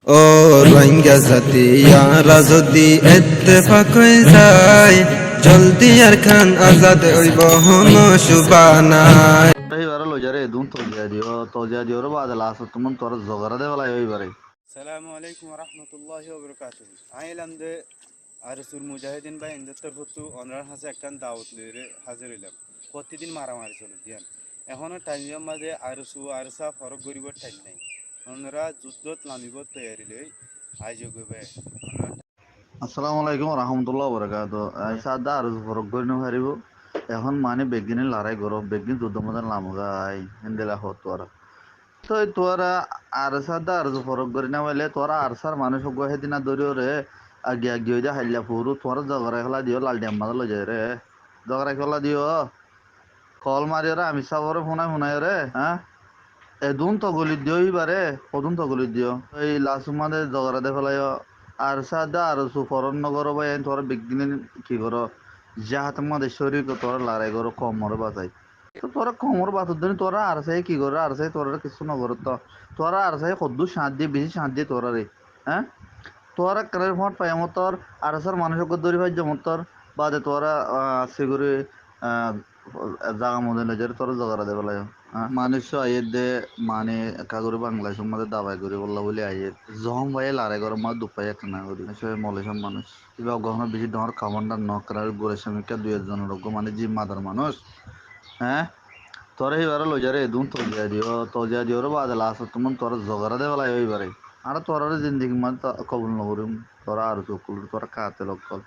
ও রোহিঙ্গা জাতি ইয়ারা যদি ইত্তেফাক হয়ে যায়, জলদি আর খান আজাদ হইব হন সুবানায়। এইবারে লই যারে দুন তজিয়া দিও রে বাদে লাস্ট তুমন তোর জগরা দে বলাই এইবারে। সালামু আলাইকুম রহমতুল্লাহি ওবরকাতুহু আইলাম দে আরসুল মুজাহিদিন ভাই ইন্দুত্তর ভুতু অনরার হাসে একখান দাওয়াত লইরে হাজির হইলাম। প্রতিদিন মারামারি চলে দিয়ান এখনো টাইমের মাঝে আরসু আরসা ফরক গরিব টাইম নাই। অনরা যুদ্ধত নামিব তৈয়ারি লই আইজ গবে। আসসালামু আলাইকুম রহমতুল্লাহ বরকাত। সাদা আর ফরক গরি না হারিব এখন মানে বেগিনে লড়াই করো বেগিন যুদ্ধ মধ্যে লামগাই হিন্দেলা হত তোরা তো তোরা আর সাদা আর ফরক গরি না হইলে তোরা আর সার মানুষ গো হেদিনা ধরিও রে আগে আগে হইয়া হাইলা পুরু তোরা জগরা খেলা দিও লাল ডিয়াম মাদা লই যায় রে জগরা খেলা দিও কল মারিও রে আমি সাবরে ফোনাই রে হ্যাঁ এদুন তো গলি দিও ইবারে কদুন তো গলি দিও এই লাসুমাদে জগরা দে ফেলাই আর সাদা আর সুফরন নগর ভাই তোর বিজ্ঞানী কি করো যাহাত মাদের শরীর তোরা লড়াই করো কমর বাজাই তো তোরা কমর বাজার দিন তোরা আর সাই কি করো আর সাই তোরা কিছু নগর তো তোরা আর সাই কদ্দু সাঁত দিয়ে বেশি সাঁত দিয়ে তোরা রে হ্যাঁ তোরা কালের ফোন পাই তোর আর সার মানুষের দরি ভাই যেমন তোর বাদে তোরা সেগুরি জাগা মধ্যে নজর তোরা জগরা দেবে লাগে মানুষ আইয়ে দে মানে কাগরে বাংলাদেশ মধ্যে দাবাই করে বললা বলে আইয়ে জহম ভাই লারে গরম মা দুপাই একখানা করি সে মলেশন মানুষ কিবা গহনা বেশি ডর কামান্ডার নকরার গোরে শ্রমিকা দুই একজনের রোগ মানে জি মাদার মানুষ হ্যাঁ তোরা এইবারে লই যারে এদুন তজিয়া দিও রে বাদে লাস্ট তুমি তোরা জগরা দে বেলায় এইবারে আর তোরা জিন্দিগি মানে কবুল নকরিম তোরা আর চকুল তোরা কাতে লক্কল